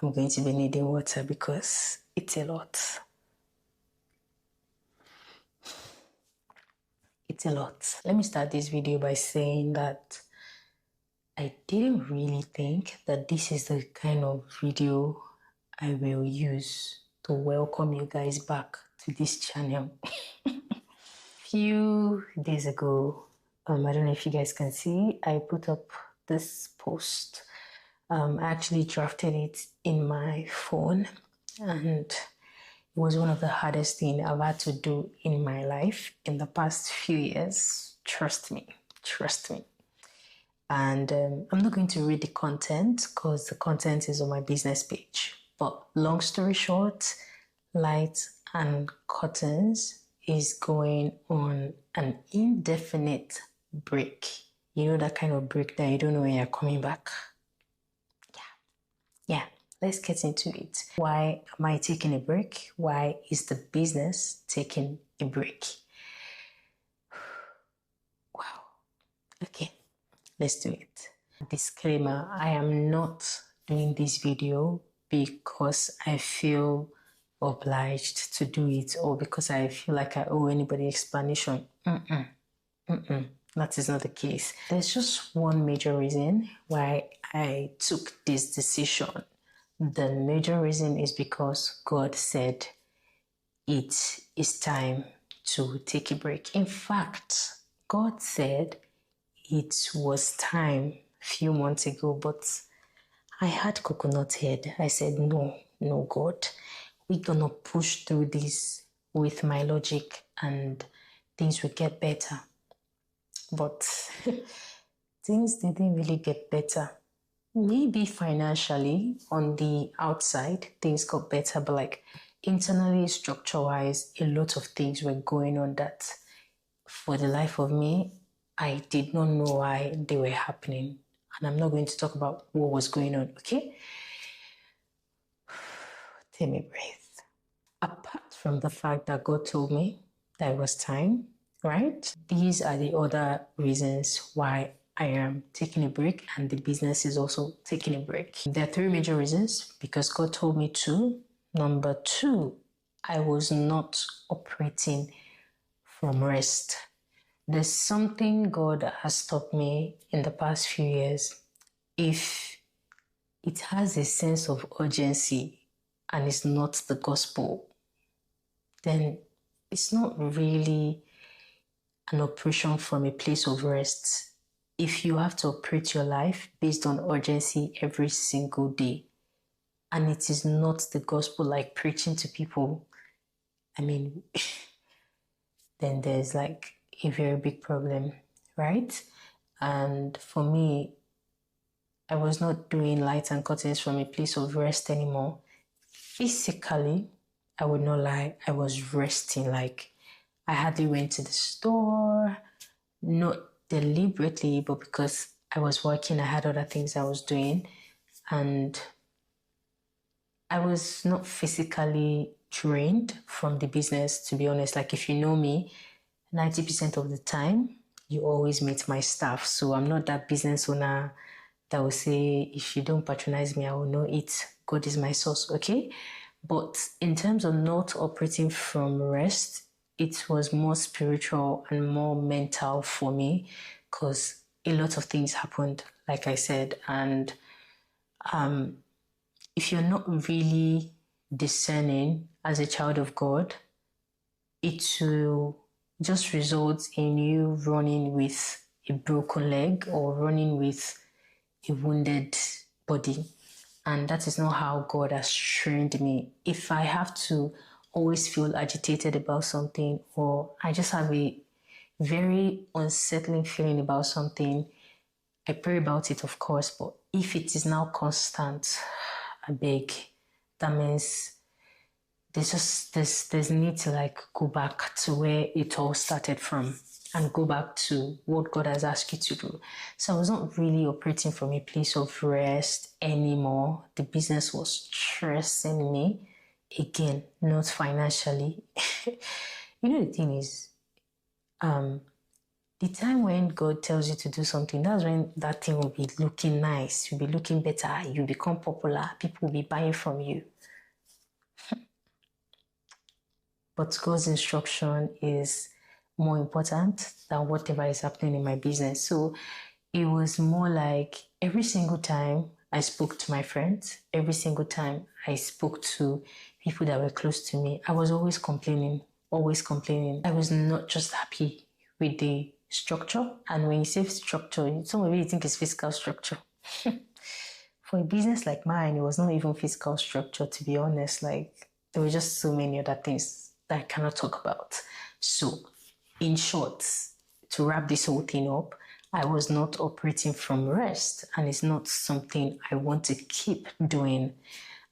I'm going to be needing water because it's a lot. It's a lot. Let me start this video by saying that I didn't really think that this is the kind of video I will use to welcome you guys back to this channel. Few days ago, I don't know if you guys can see, I put up this post. I actually drafted it in my phone, and it was one of the hardest things I've had to do in my life in the past few years. Trust me, trust me. And I'm not going to read the content because the content is on my business page. But long story short, Lights and Curtains is going on an indefinite break. You know that kind of break that you don't know when you're coming back? Yeah, let's get into it. Why am I taking a break? Why is the business taking a break? Wow. Okay, let's do it. Disclaimer, I am not doing this video because I feel obliged to do it or because I feel like I owe anybody explanation. That is not the case. There's just one major reason why I took this decision. The major reason is because God said it is time to take a break. In fact, God said it was time a few months ago, but I had coconut head. I said, no, God, we're gonna push through this with my logic and things will get better. But things didn't really get better. Maybe financially on the outside, things got better, but like internally, structure wise, a lot of things were going on that for the life of me, I did not know why they were happening. And I'm not going to talk about what was going on, okay? Take me breath. Apart from the fact that God told me that it was time, right? These are the other reasons why I am taking a break and the business is also taking a break. There are three major reasons because God told me to. Number two, I was not operating from rest. There's something God has taught me in the past few years. If it has a sense of urgency and it's not the gospel, then it's not really an operation from a place of rest. If you have to operate your life based on urgency every single day, and it is not the gospel like preaching to people, I mean, then there's like a very big problem, right? And for me, I was not doing lights and curtains from a place of rest anymore. Physically, I would not lie, I was resting. Like, I hardly went to the store, not deliberately, but because I was working, I had other things I was doing, and I was not physically drained from the business, to be honest. Like, if you know me, 90% of the time, you always meet my staff. So I'm not that business owner that will say, if you don't patronize me, I will not eat. God is my source, okay? But in terms of not operating from rest, it was more spiritual and more mental for me because a lot of things happened, like I said. And if you're not really discerning as a child of God, it will just result in you running with a broken leg or running with a wounded body. And that is not how God has trained me. If I have to always feel agitated about something, or I just have a very unsettling feeling about something, I pray about it, of course, but if it is now constant, I beg, that means there's need to like go back to where it all started from and go back to what God has asked you to do. So I was not really operating from a place of rest anymore. The business was stressing me. Again, not financially. You know, the thing is, the time when God tells you to do something, that's when that thing will be looking nice, you'll be looking better, you become popular, people will be buying from you. But God's instruction is more important than whatever is happening in my business. So it was more like every single time I spoke to my friends, every single time I spoke to people that were close to me, I was always complaining, always complaining. I was not just happy with the structure. And when you say structure, some of you think it's physical structure. For a business like mine, it was not even physical structure, to be honest. Like, there were just so many other things that I cannot talk about. So, in short, to wrap this whole thing up, I was not operating from rest, and it's not something I want to keep doing.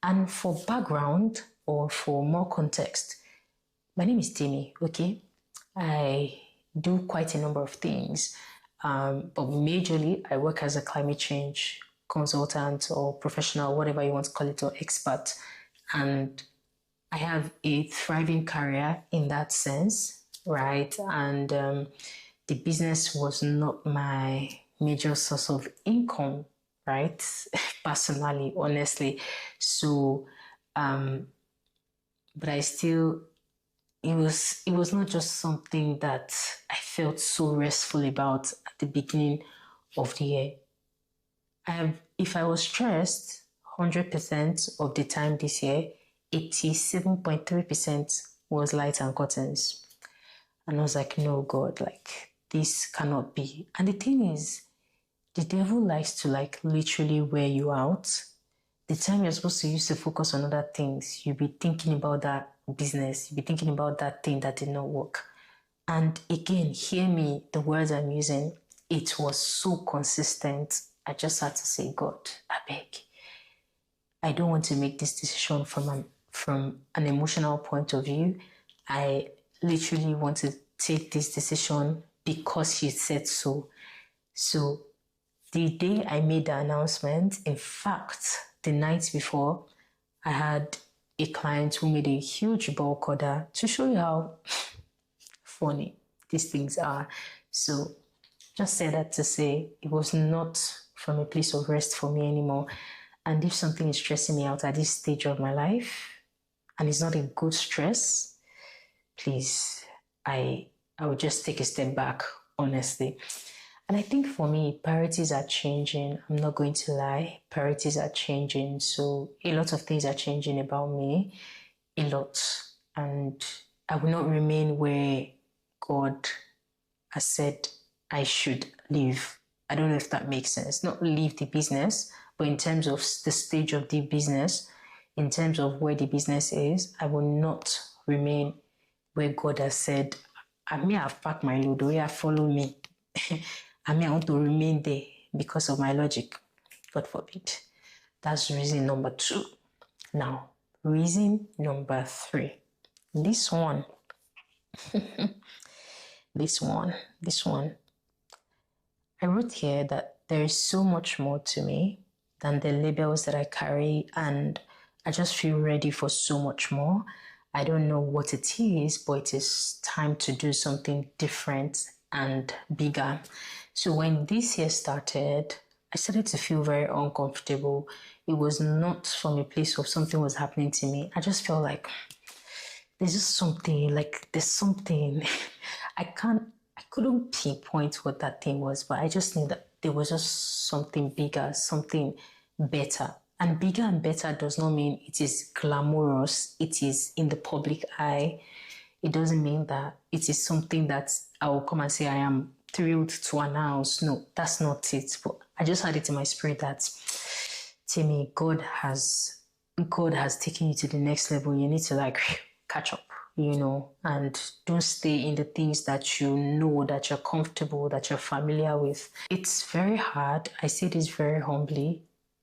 And for background or for more context, my name is Timmy, okay? I do quite a number of things, but majorly I work as a climate change consultant or professional, whatever you want to call it, or expert. And I have a thriving career in that sense, right? And the business was not my major source of income, right? Personally, honestly. So, but I still, it was not just something that I felt so restful about at the beginning of the year. If I was stressed 100% of the time this year, 87.3% was lights and curtains. And I was like, no, God, like, this cannot be. And the thing is, the devil likes to, like, literally wear you out. The time you're supposed to use to focus on other things, you'll be thinking about that business, you'll be thinking about that thing that did not work. And again, hear me, the words I'm using, it was so consistent. I just had to say, God, I beg. I don't want to make this decision from an emotional point of view. I literally want to take this decision because he said so. So the day I made the announcement, in fact, the night before, I had a client who made a huge bulk order to show you how funny these things are. So just say that to say it was not from a place of rest for me anymore. And if something is stressing me out at this stage of my life, and it's not a good stress, please, I would just take a step back, honestly. And I think for me, priorities are changing. I'm not going to lie. Priorities are changing. So a lot of things are changing about me. A lot. And I will not remain where God has said I should live. I don't know if that makes sense. Not leave the business, but in terms of the stage of the business, in terms of where the business is, I will not remain where God has said, I may have packed my load, or follow me. I want to remain there because of my logic. God forbid. That's reason number 2. Now, reason number 3. This one. This one. I wrote here that there is so much more to me than the labels that I carry, and I just feel ready for so much more. I don't know what it is, but it is time to do something different and bigger. So when this year started, I started to feel very uncomfortable. It was not from a place of something was happening to me. I just felt like there's just something, like there's something. I couldn't pinpoint what that thing was, but I just knew that there was just something bigger, something better. And bigger and better does not mean it is glamorous, it is in the public eye. It doesn't mean that it is something that I will come and say I am thrilled to announce. No, that's not it. But I just had it in my spirit that, Timmy, God has taken you to the next level. You need to like catch up, and don't stay in the things that you know, that you're comfortable, that you're familiar with. It's very hard. I say this very humbly.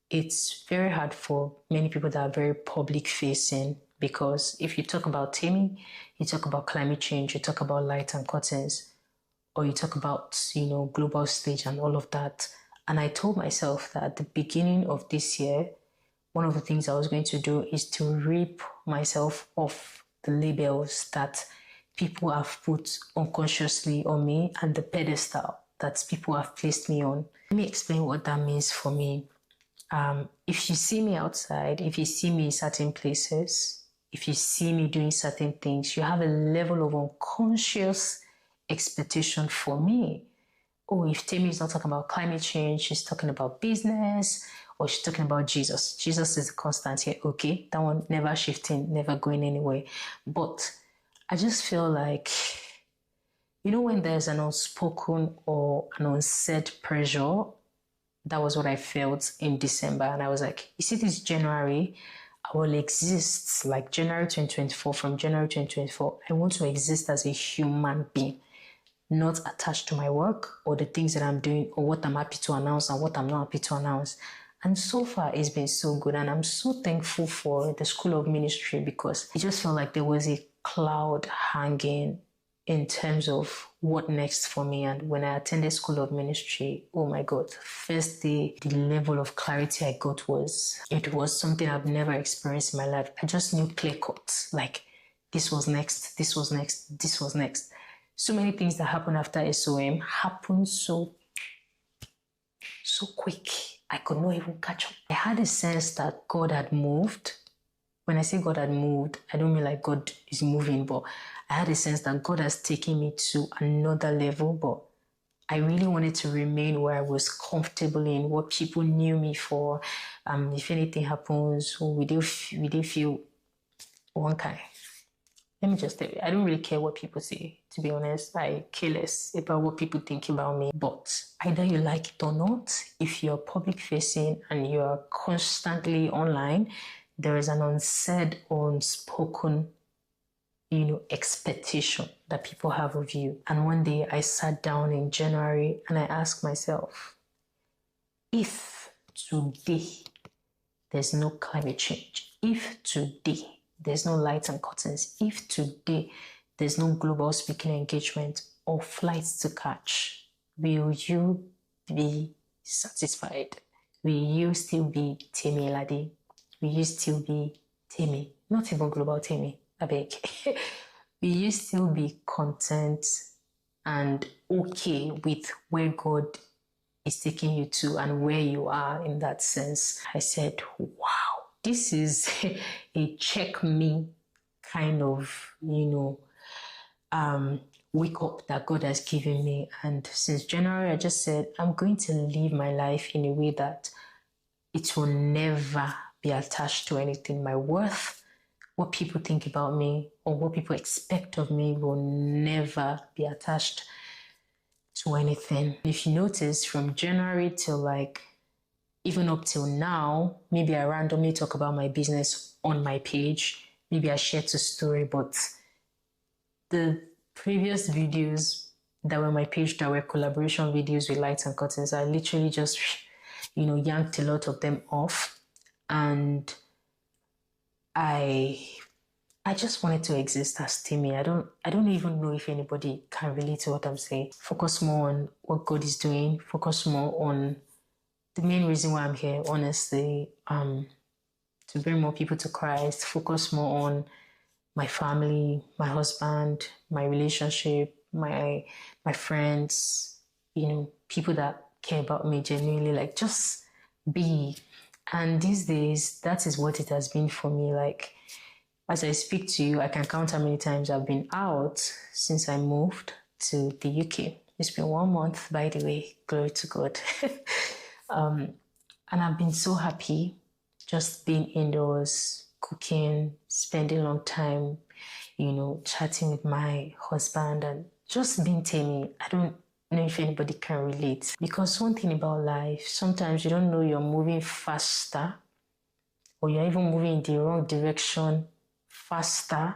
It's very hard for many people that are very public facing, because if you talk about Timmy, you talk about climate change, you talk about light and curtains, or you talk about, global stage and all of that. And I told myself that at the beginning of this year, one of the things I was going to do is to rip myself off the labels that people have put unconsciously on me and the pedestal that people have placed me on. Let me explain what that means for me. If you see me outside, if you see me in certain places, if you see me doing certain things, you have a level of unconscious expectation for me. Oh, if Tammy is not talking about climate change, she's talking about business, or she's talking about Jesus. Jesus is the constant here. Okay, that one never shifting, never going anywhere. But I just feel like, you know, when there's an unspoken or an unsaid pressure, that was what I felt in December. And I was like, you see, this January, I will exist like January 2024. From January 2024, I want to exist as a human being, not attached to my work or the things that I'm doing or what I'm happy to announce and what I'm not happy to announce. And so far, it's been so good. And I'm so thankful for the School of Ministry because it just felt like there was a cloud hanging in terms of what next for me. And when I attended School of Ministry, oh my God, first day, the level of clarity I got it was something I've never experienced in my life. I just knew clear cut, like this was next, this was next, this was next. So many things that happened after SOM happened so quick. I could not even catch up. I had a sense that God had moved. When I say God had moved, I don't mean like God is moving, but I had a sense that God has taken me to another level, but I really wanted to remain where I was comfortable in, what people knew me for. If anything happens, we did feel one kind. Let me just tell you, I don't really care what people say, to be honest. I care less about what people think about me. But either you like it or not, if you're public facing and you're constantly online, there is an unsaid or unspoken, expectation that people have of you. And one day I sat down in January and I asked myself, if today there's no climate change, if today there's no lights and curtains, if today there's no global speaking engagement or flights to catch, will you be satisfied? Will you still be Temi Ladi? Will you still be Temi? Not even global Temi, I beg. Will you still be content and okay with where God is taking you to and where you are in that sense? I said, wow, this is a check me kind of, wake up that God has given me. And since January, I just said, I'm going to live my life in a way that it will never be attached to anything. My worth, what people think about me, or what people expect of me will never be attached to anything. If you notice, from January till even up till now, maybe I randomly talk about my business on my page. Maybe I share a story, but the previous videos that were on my page that were collaboration videos with lights and curtains, I literally just, yanked a lot of them off. And I just wanted to exist as Timmy. I don't even know if anybody can relate to what I'm saying. Focus more on what God is doing. Focus more on the main reason why I'm here, honestly, to bring more people to Christ. Focus more on my family, my husband, my relationship, my friends, people that care about me genuinely, like just be. And these days, that is what it has been for me. Like, as I speak to you, I can count how many times I've been out since I moved to the UK. It's been 1 month, by the way. Glory to God. And I've been so happy just being indoors, cooking, spending a long time, chatting with my husband and just being Tammy. I don't know if anybody can relate. Because one thing about life, sometimes you don't know you're moving faster or you're even moving in the wrong direction faster,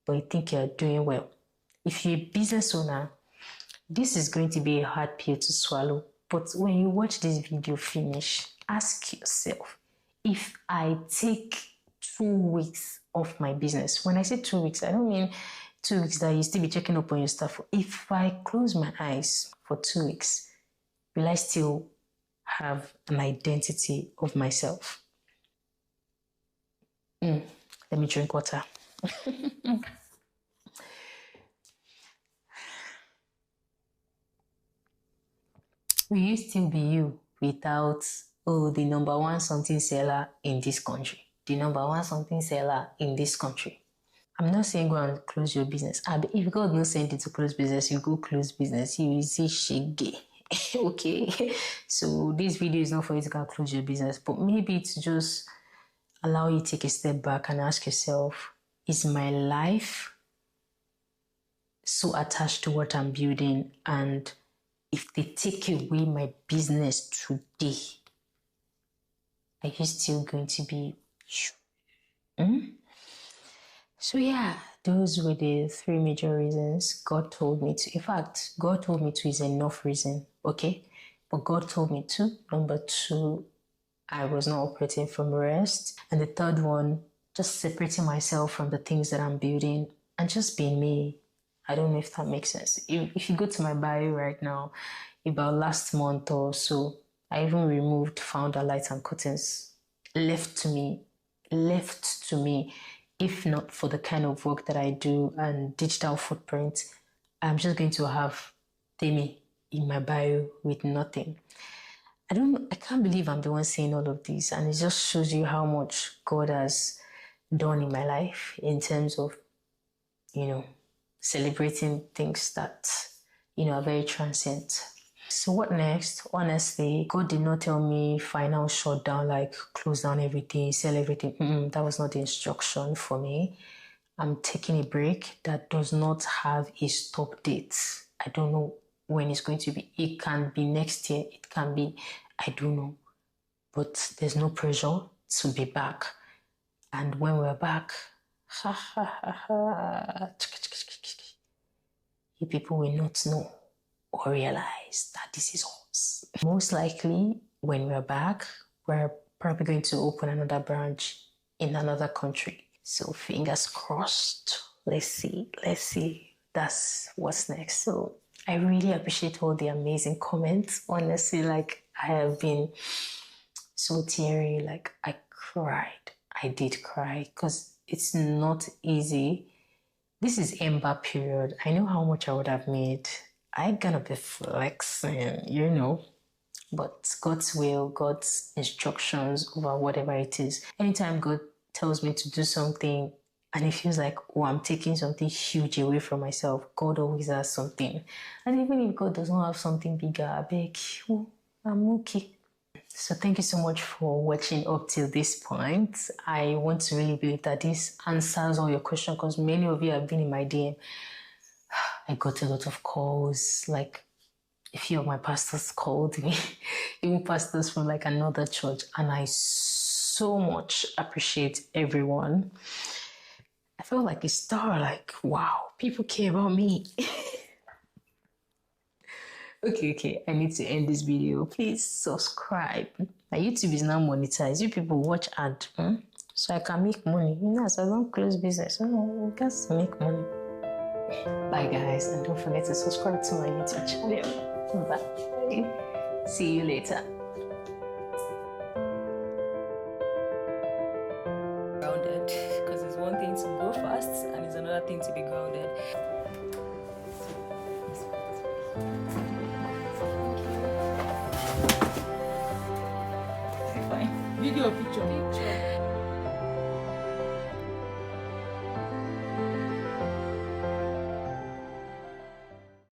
but you think you're doing well. If you're a business owner, this is going to be a hard pill to swallow. But when you watch this video finish, ask yourself, if I take 2 weeks off my business, when I say 2 weeks, I don't mean 2 weeks that you still be checking up on your stuff. If I close my eyes for 2 weeks, will I still have an identity of myself? Let me drink water. will you still be you without, oh, the number one something seller in this country, the number one something seller in this country? I'm not saying go and close your business. If God no send you to close business, you go close business. You will see shege. Okay? So this video is not for you to go and close your business, but maybe to just allow you to take a step back and ask yourself, is my life so attached to what I'm building? And if they take away my business today, are you still going to be So yeah, those were the three major reasons God told me to. In fact, God told me to is enough reason, okay? But God told me to. Number two, I was not operating from rest. And the third one, just separating myself from the things that I'm building and just being me. I don't know if that makes sense. If you go to my bio right now, about last month or so, I even removed founder lights and curtains. Left to me. If not for the kind of work that I do and digital footprint, I'm just going to have Temi in my bio with nothing. I can't believe I'm the one saying all of this, and it just shows you how much God has done in my life in terms of, celebrating things that, are very transient. So what next? Honestly, God did not tell me final shutdown, like close down everything, sell everything. That was not the instruction for me. I'm taking a break that does not have a stop date. I don't know when it's going to be. It can be next year. It can be, I don't know. But there's no pressure to be back. And when we're back, you people will not know or realize that this is us. Most likely, when we're back, we're probably going to open another branch in another country. So fingers crossed. Let's see. That's what's next. So I really appreciate all the amazing comments. Honestly, like I have been so teary. Like I cried. I did cry because it's not easy. This is Ember period. I know how much I would have made. I gonna be flexing, but God's will, God's instructions over whatever it is. Anytime God tells me to do something and it feels like, oh, I'm taking something huge away from myself, God always has something. And even if God does not have something bigger, I beg, I'm okay. So thank you so much for watching up till this point. I want to really believe that this answers all your questions because many of you have been in my DM. I got a lot of calls, like a few of my pastors called me, even pastors from like another church, and I so much appreciate everyone. I felt like a star, like, wow, people care about me. Okay, I need to end this video. Please subscribe. My YouTube is now monetized. You people watch ad, so I can make money. So I don't close business. We got to make money. Bye guys, and don't forget to subscribe to my YouTube channel. Bye. See you later. Grounded, because it's one thing to go fast and it's another thing to be grounded. Fine. Video or picture? Picture.